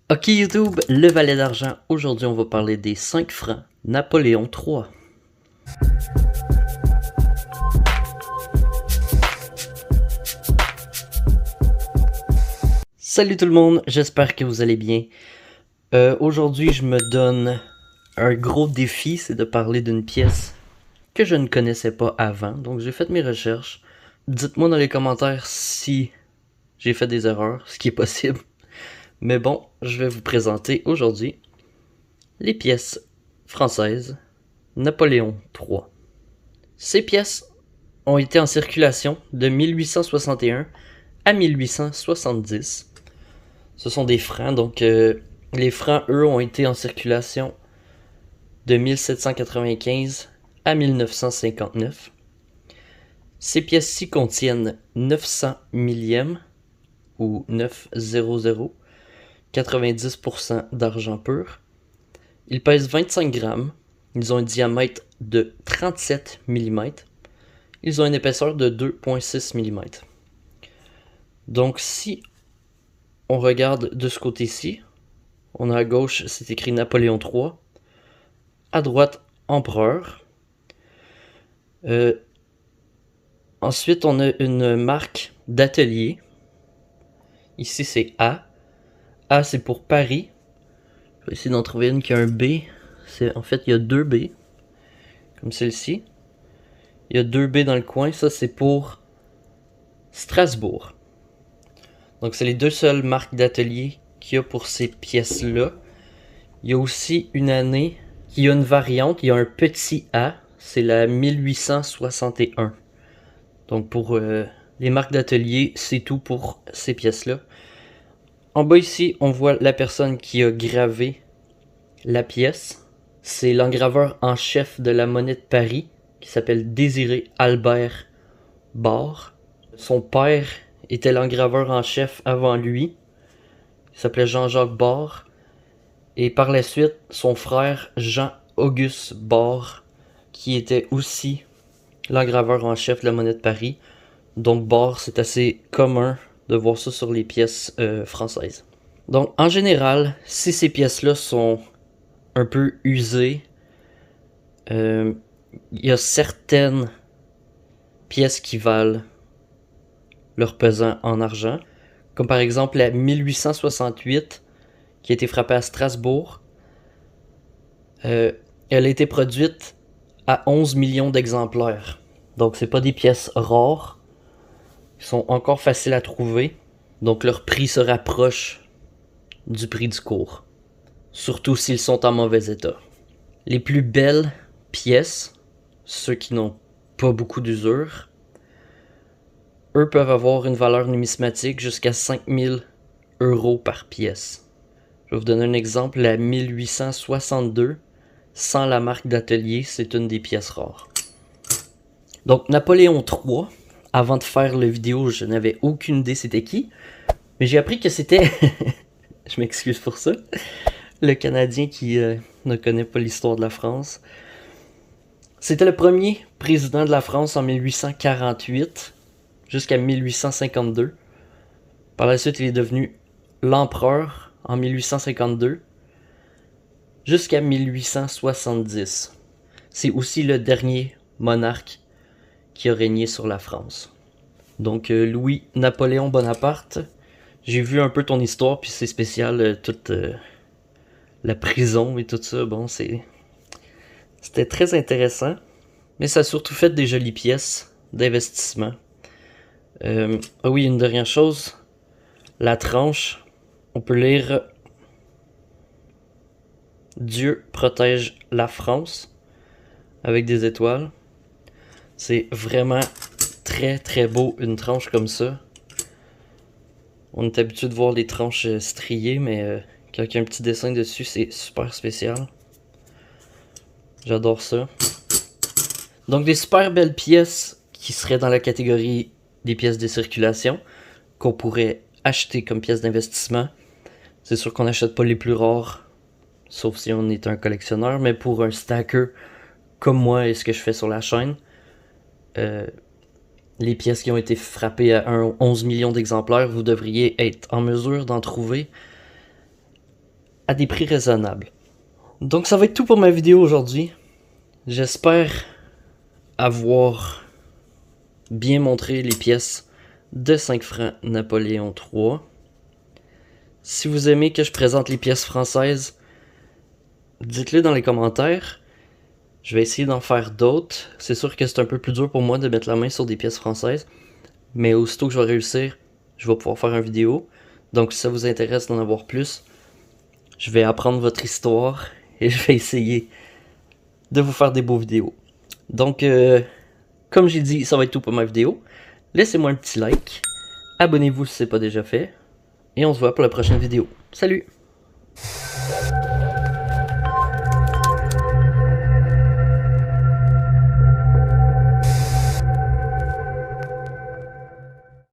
Ok YouTube, le valet d'argent. Aujourd'hui on va parler des 5 francs Napoléon III. Salut tout le monde, j'espère que vous allez bien. Aujourd'hui je me donne un gros défi, c'est de parler d'une pièce que je ne connaissais pas avant. Donc j'ai fait mes recherches. Dites-moi dans les commentaires si j'ai fait des erreurs, ce qui est possible. Mais bon, je vais vous présenter aujourd'hui les pièces françaises Napoléon III. Ces pièces ont été en circulation de 1861 à 1870. Ce sont des francs, donc les francs, eux, ont été en circulation de 1795 à 1959. Ces pièces-ci contiennent 900 millièmes ou 900, 90% d'argent pur. Ils pèsent 25 grammes. Ils ont un diamètre de 37 mm. Ils ont une épaisseur de 2,6 mm. Donc si on regarde de ce côté-ci, on a à gauche, c'est écrit Napoléon III. À droite, Empereur. Ensuite, on a une marque d'atelier. Ici, c'est A. A, c'est pour Paris. Je vais essayer d'en trouver une qui a un B. En fait, il y a deux B. Comme celle-ci. Il y a deux B dans le coin. Ça, c'est pour Strasbourg. Donc, c'est les deux seules marques d'atelier qu'il y a pour ces pièces-là. Il y a aussi une année qui a une variante. Il y a un petit A. C'est la 1861. Donc, pour les marques d'atelier, c'est tout pour ces pièces-là. En bas ici, on voit la personne qui a gravé la pièce. C'est l'engraveur en chef de la monnaie de Paris, qui s'appelle Désiré Albert Barre. Son père était l'engraveur en chef avant lui. Il s'appelait Jean-Jacques Barre. Et par la suite, son frère Jean-Auguste Barre, qui était aussi l'engraveur en chef de la monnaie de Paris. Donc Barre, c'est assez commun de voir ça sur les pièces françaises. Donc en général, si ces pièces-là sont un peu usées, il y a certaines pièces qui valent leur pesant en argent. Comme par exemple la 1868 qui a été frappée à Strasbourg. Elle a été produite à 11 millions d'exemplaires. Donc c'est pas des pièces rares. Ils sont encore faciles à trouver. Donc leur prix se rapproche du prix du cours. Surtout s'ils sont en mauvais état. Les plus belles pièces, ceux qui n'ont pas beaucoup d'usure, eux peuvent avoir une valeur numismatique jusqu'à 5000 € par pièce. Je vais vous donner un exemple. La 1862, sans la marque d'atelier, c'est une des pièces rares. Donc Napoléon III, avant de faire la vidéo, je n'avais aucune idée c'était qui. Mais j'ai appris que c'était... je m'excuse pour ça. Le Canadien qui ne connaît pas l'histoire de la France. C'était le premier président de la France en 1848 jusqu'à 1852. Par la suite, il est devenu l'empereur en 1852 jusqu'à 1870. C'est aussi le dernier monarque qui a régné sur la France. Donc Louis-Napoléon Bonaparte, j'ai vu un peu ton histoire, puis c'est spécial, toute la prison et tout ça. Bon, c'était très intéressant, mais ça a surtout fait des jolies pièces d'investissement. Ah oui, une dernière chose, la tranche, on peut lire Dieu protège la France avec des étoiles. C'est vraiment très très beau une tranche comme ça. On est habitué de voir les tranches striées, mais quand il y a un petit dessin dessus, c'est super spécial. J'adore ça. Donc des super belles pièces qui seraient dans la catégorie des pièces de circulation, qu'on pourrait acheter comme pièces d'investissement. C'est sûr qu'on n'achète pas les plus rares, sauf si on est un collectionneur, mais pour un stacker comme moi et ce que je fais sur la chaîne, les pièces qui ont été frappées à 11 millions d'exemplaires, vous devriez être en mesure d'en trouver à des prix raisonnables. Donc ça va être tout pour ma vidéo aujourd'hui. J'espère avoir bien montré les pièces de 5 francs Napoléon III. Si vous aimez que je présente les pièces françaises, dites-le dans les commentaires. Je vais essayer d'en faire d'autres. C'est sûr que c'est un peu plus dur pour moi de mettre la main sur des pièces françaises. Mais aussitôt que je vais réussir, je vais pouvoir faire une vidéo. Donc si ça vous intéresse d'en avoir plus, je vais apprendre votre histoire et je vais essayer de vous faire des beaux vidéos. Donc, comme j'ai dit, ça va être tout pour ma vidéo. Laissez-moi un petit like. Abonnez-vous si ce n'est pas déjà fait. Et on se voit pour la prochaine vidéo. Salut!